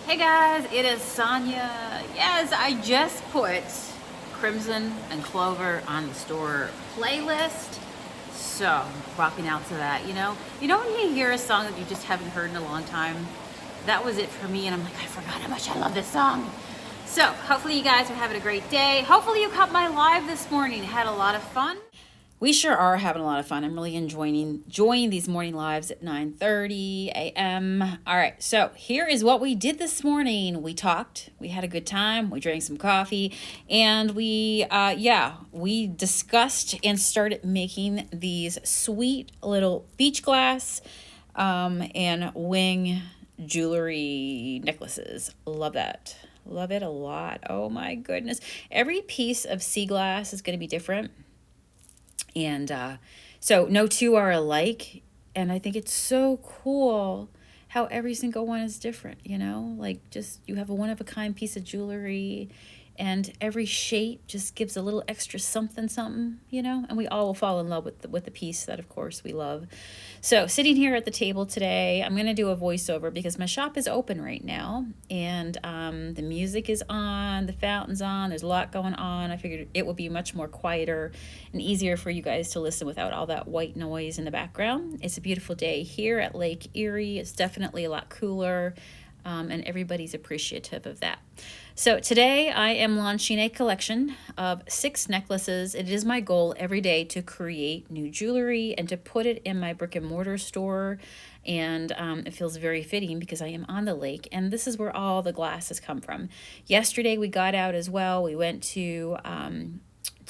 Hey guys, it is Sonia. Yes, I just put Crimson and Clover on the store playlist. So, rocking out to that, You know when you hear a song that you just haven't heard in a long time? That was it for me, and I'm like, I forgot how much I love this song. So, hopefully you guys are having a great day. Hopefully you caught my live this morning. Had a lot of fun. We sure are having a lot of fun. I'm really enjoying these morning lives at 9:30 a.m. All right, so here is what we did this morning. We talked, we had a good time, we drank some coffee, and we discussed and started making these sweet little beach glass and wing jewelry necklaces. Love that. Love it a lot. Oh my goodness. Every piece of sea glass is going to be different. And so no two are alike. And I think it's so cool how every single one is different, Like just you have a one of a kind piece of jewelry and every shape just gives a little extra something, and we all will fall in love with the piece that of course we love. So sitting here at the table today, I'm going to do a voiceover because my shop is open right now, and the music is on, the fountain's on, there's a lot going on. I figured it would be much more quieter and easier for you guys to listen without all that white noise in the background. It's a beautiful day here at Lake Erie. It's definitely a lot cooler, and everybody's appreciative of that. So today I am launching a collection of 6 necklaces. It is my goal every day to create new jewelry and to put it in my brick and mortar store. And it feels very fitting because I am on the lake, and this is where all the glasses come from. Yesterday we got out as well. We went to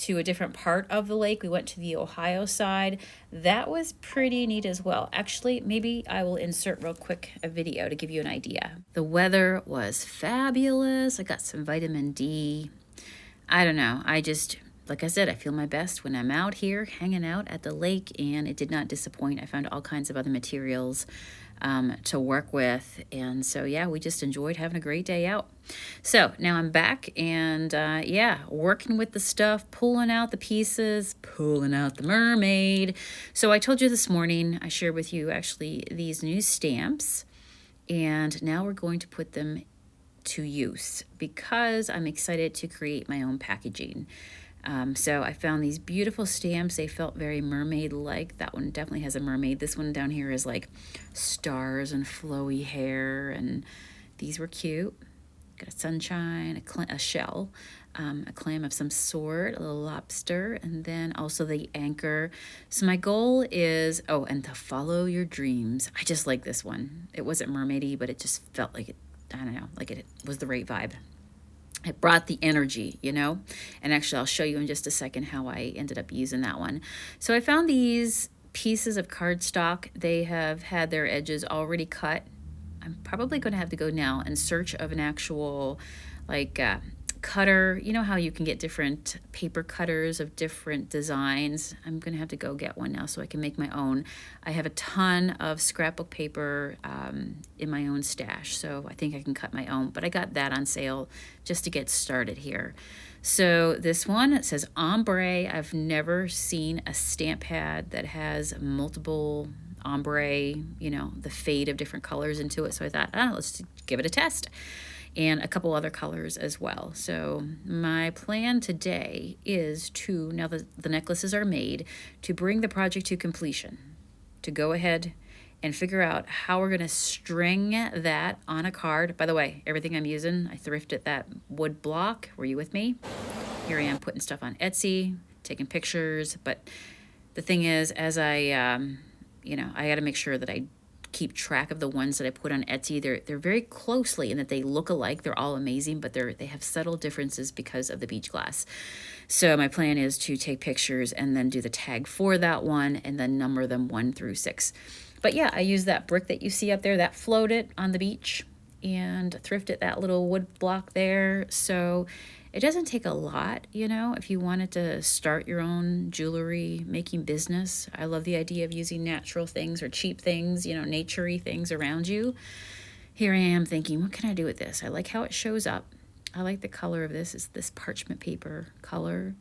a different part of the lake. We went to the Ohio side. That was pretty neat as well. Actually, maybe I will insert real quick a video to give you an idea. The weather was fabulous. I got some vitamin D. I don't know. Like I said, I feel my best when I'm out here hanging out at the lake, and it did not disappoint. I found all kinds of other materials to work with. And so, yeah, we just enjoyed having a great day out. So now I'm back and, working with the stuff, pulling out the pieces, pulling out the mermaid. So I told you this morning, I shared with you actually these new stamps, and now we're going to put them to use because I'm excited to create my own packaging. So I found these beautiful stamps. They felt very mermaid-like. That one definitely has a mermaid. This one down here is like stars and flowy hair, and these were cute. Got a sunshine, a shell, a clam of some sort, a little lobster, and then also the anchor. So my goal is, and to follow your dreams. I just like this one. It wasn't mermaidy, but it just felt like it, I don't know, like it was the right vibe. It brought the energy, and actually I'll show you in just a second how I ended up using that one. So I found these pieces of cardstock. They have had their edges already cut. I'm probably going to have to go now in search of an actual cutter. You know how you can get different paper cutters of different designs? I'm going to have to go get one now so I can make my own. I have a ton of scrapbook paper in my own stash, so I think I can cut my own. But I got that on sale just to get started here. So this one, it says ombre. I've never seen a stamp pad that has multiple ombre, the fade of different colors into it. So I thought, let's give it a test. And a couple other colors as well. So my plan today is to, now that the necklaces are made, to bring the project to completion, to go ahead and figure out how we're going to string that on a card. By the way, everything I'm using, I thrifted that wood block. Were you with me? Here I am putting stuff on Etsy, taking pictures. But the thing is, as I got to make sure that I keep track of the ones that I put on Etsy. They're very closely in that they look alike. They're all amazing, but they have subtle differences because of the beach glass. So my plan is to take pictures and then do the tag for that one and then number them 1 through 6. But yeah, I used that brick that you see up there that floated on the beach and thrifted that little wood block there. So it doesn't take a lot, if you wanted to start your own jewelry making business. I love the idea of using natural things or cheap things, nature-y things around you. Here I am thinking, what can I do with this? I like how it shows up. I like the color of this. It's this parchment paper color.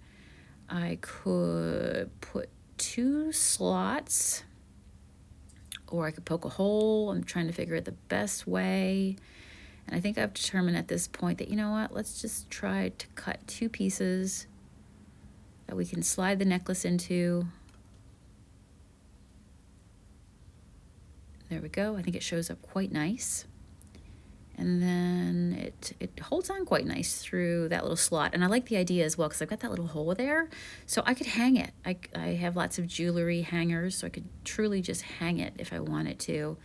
I could put 2 slots, or I could poke a hole. I'm trying to figure out the best way. And I think I've determined at this point that, you know what, let's just try to cut 2 pieces that we can slide the necklace into. There we go. I think it shows up quite nice. And then it holds on quite nice through that little slot. And I like the idea as well because I've got that little hole there. So I could hang it. I have lots of jewelry hangers, so I could truly just hang it if I wanted to.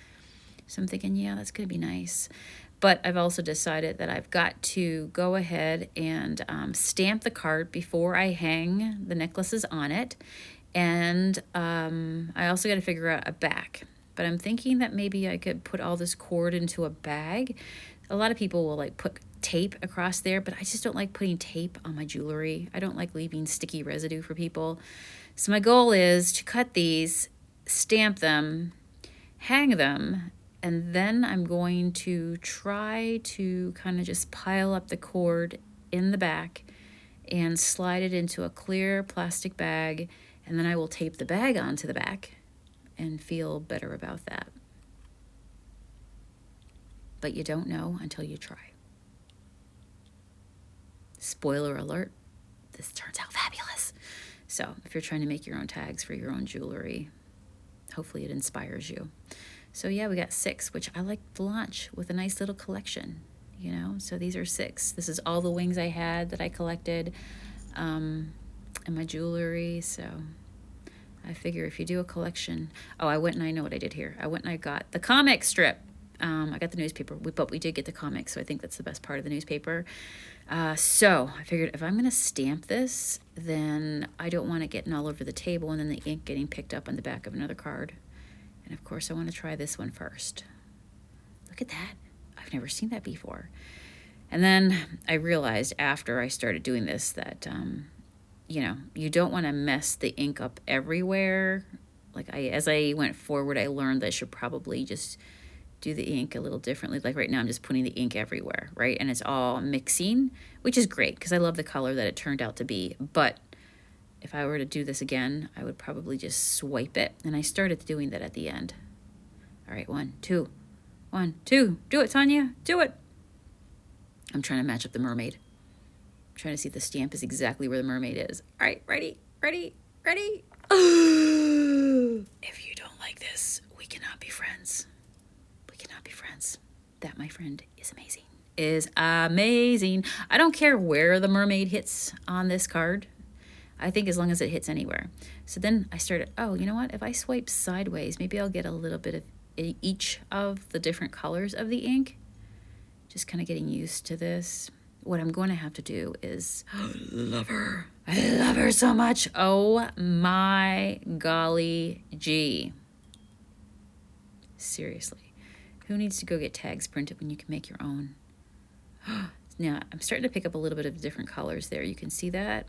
So I'm thinking, yeah, that's going to be nice. But I've also decided that I've got to go ahead and stamp the card before I hang the necklaces on it. And I also got to figure out a back. But I'm thinking that maybe I could put all this cord into a bag. A lot of people will like put tape across there, but I just don't like putting tape on my jewelry. I don't like leaving sticky residue for people. So my goal is to cut these, stamp them, hang them, and then I'm going to try to kind of just pile up the cord in the back and slide it into a clear plastic bag, and then I will tape the bag onto the back and feel better about that. But you don't know until you try. Spoiler alert, this turns out fabulous. So if you're trying to make your own tags for your own jewelry, hopefully it inspires you. So yeah, we got 6, which I like to launch with a nice little collection, you know? So these are 6. This is all the wings I had that I collected in my jewelry, so I figure if you do a collection... Oh, I know what I did here. I went and I got the comic strip. I got the newspaper, but we did get the comics, so I think that's the best part of the newspaper. So I figured if I'm going to stamp this, then I don't want it getting all over the table and then the ink getting picked up on the back of another card. And of course, I want to try this one first. Look at that. I've never seen that before. And then I realized after I started doing this that... you know, you don't want to mess the ink up everywhere. Like as I went forward, I learned that I should probably just do the ink a little differently. Like right now, I'm just putting the ink everywhere, right? And it's all mixing, which is great because I love the color that it turned out to be. But if I were to do this again, I would probably just swipe it. And I started doing that at the end. All right, 1, 2, 1, 2. Do it, Sonia. Do it. I'm trying to match up the mermaid. Trying to see if the stamp is exactly where the mermaid is. All right, ready. If you don't like this, we cannot be friends. We cannot be friends. That, my friend, is amazing. I don't care where the mermaid hits on this card. I think as long as it hits anywhere. So then I started, oh, you know what? If I swipe sideways, maybe I'll get a little bit of each of the different colors of the ink. Just kind of getting used to this. What I'm going to have to do is love her. I love her so much. Oh my golly gee. Seriously. Who needs to go get tags printed when you can make your own? Now, I'm starting to pick up a little bit of different colors there. You can see that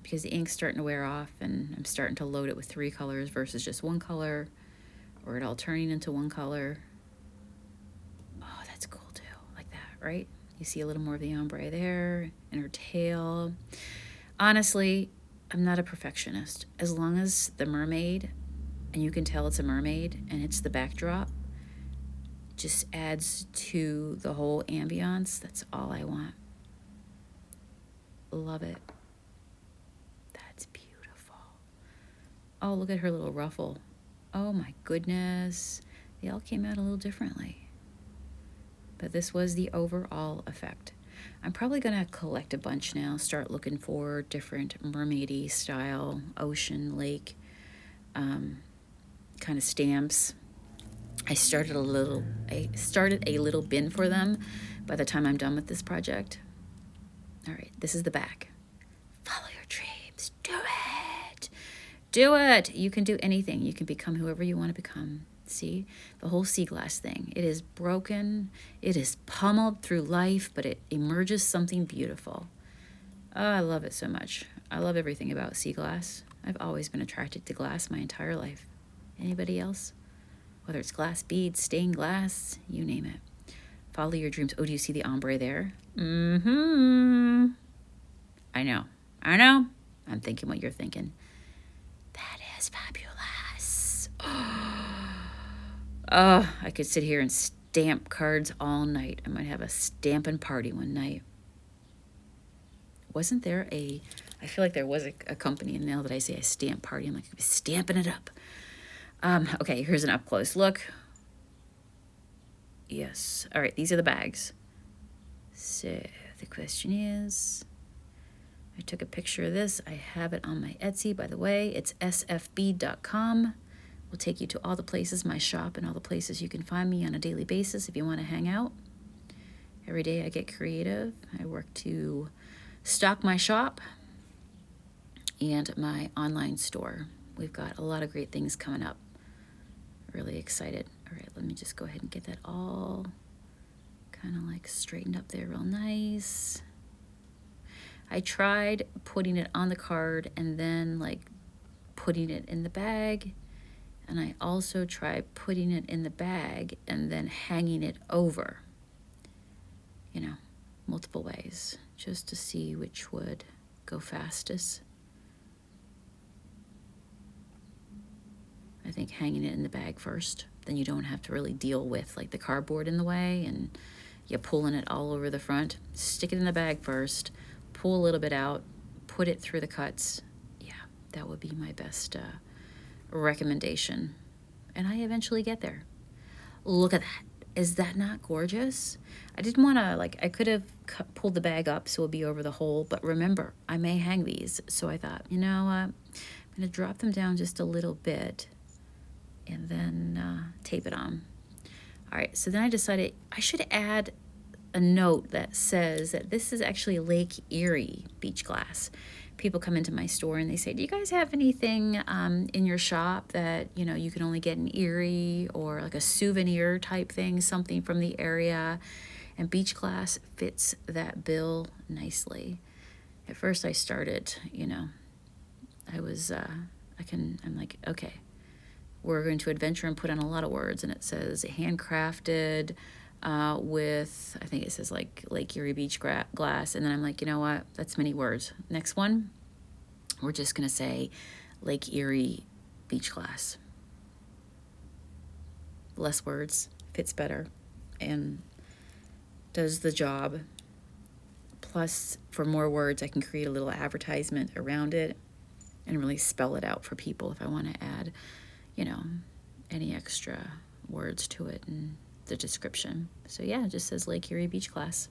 because the ink's starting to wear off and I'm starting to load it with 3 colors versus just 1 color, or it all turning into 1 color. Oh, that's cool too. Like that, right? You see a little more of the ombre there and her tail. Honestly, I'm not a perfectionist. As long as the mermaid, and you can tell it's a mermaid, and it's the backdrop, just adds to the whole ambiance. That's all I want. Love it. That's beautiful. Oh, look at her little ruffle. Oh my goodness. They all came out a little differently. But this was the overall effect. I'm probably going to collect a bunch now, start looking for different mermaidy style, ocean, lake, kind of stamps. I started a little bin for them by the time I'm done with this project. All right, this is the back. Follow your dreams. Do it. Do it. You can do anything. You can become whoever you want to become. See, the whole sea glass thing. It is broken. It is pummeled through life, but it emerges something beautiful. Oh, I love it so much. I love everything about sea glass. I've always been attracted to glass my entire life. Anybody else? Whether it's glass beads, stained glass, you name it. Follow your dreams. Oh, do you see the ombre there? Mm-hmm. I know. I'm thinking what you're thinking. That is fabulous. Oh, I could sit here and stamp cards all night. I might have a stamping party one night. Wasn't there I feel like there was a company, and now that I say a stamp party, I'm like, stamping it up. Okay, here's an up close look. Yes. All right, these are the bags. So the question is, I took a picture of this. I have it on my Etsy, by the way. It's sfb.com. We'll take you to all the places, my shop, and all the places you can find me on a daily basis if you want to hang out. Every day I get creative. I work to stock my shop and my online store. We've got a lot of great things coming up. Really excited. All right, let me just go ahead and get that all kind of like straightened up there real nice. I tried putting it on the card and then like putting it in the bag. And I also tried putting it in the bag and then hanging it over, you know, multiple ways, just to see which would go fastest. I think hanging it in the bag first, then you don't have to really deal with like the cardboard in the way and you're pulling it all over the front. Stick it in the bag first, pull a little bit out, put it through the cuts. Yeah, that would be my best recommendation. And I eventually get there. Look at that. Is that not gorgeous? I didn't want to, like, I could have pulled the bag up so it would be over the hole, but remember, I may hang these. So I thought, you know, I'm going to drop them down just a little bit and then tape it on. All right, so then I decided I should add a note that says that this is actually Lake Erie beach glass. People come into my store and they say, do you guys have anything in your shop that, you know, you can only get in Erie, or like a souvenir type thing, something from the area? And beach glass fits that bill nicely. At first I started, you know, I'm like, okay, we're going to adventure and put on a lot of words. And it says handcrafted with, I think it says like Lake Erie beach glass. And then I'm like, you know what? That's many words. Next one, we're just going to say Lake Erie beach glass. Less words, fits better, and does the job. Plus, for more words, I can create a little advertisement around it and really spell it out for people if I want to add, you know, any extra words to it and the description. So yeah, it just says Lake Erie beach glass.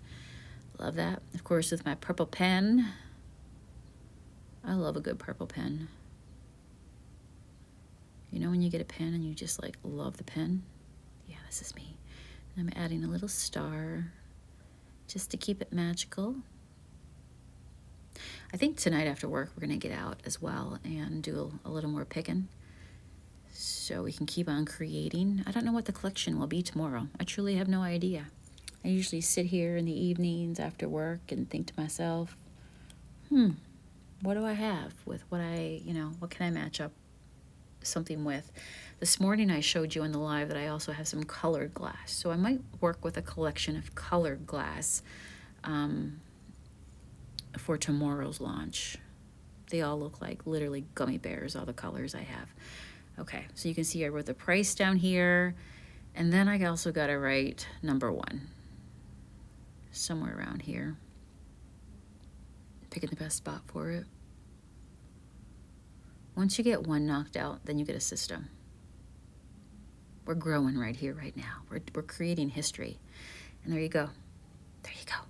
Love that. Of course, with my purple pen. I love a good purple pen. You know when you get a pen and you just like love the pen? Yeah, this is me. And I'm adding a little star just to keep it magical. I think tonight after work we're gonna get out as well and do a little more picking, so we can keep on creating. I don't know what the collection will be tomorrow. I truly have no idea. I usually sit here in the evenings after work and think to myself, what do I have with what what can I match up something with? This morning I showed you in the live that I also have some colored glass. So I might work with a collection of colored glass for tomorrow's launch. They all look like literally gummy bears, all the colors I have. Okay, so you can see I wrote the price down here, and then I also got to write number 1 somewhere around here. Picking the best spot for it. Once you get 1 knocked out, then you get a system. We're growing right here, right now. We're creating history. And there you go. There you go.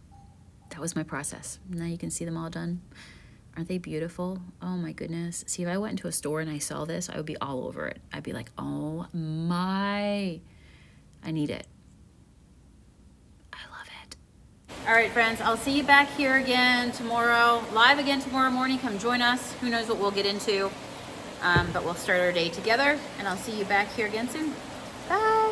That was my process. Now you can see them all done. Aren't they beautiful? Oh my goodness. See, if I went into a store and I saw this, I would be all over it. I'd be like, oh my, I need it. I love it. All right, friends, I'll see you back here again tomorrow, live again tomorrow morning. Come join us. Who knows what we'll get into, but we'll start our day together, and I'll see you back here again soon. Bye.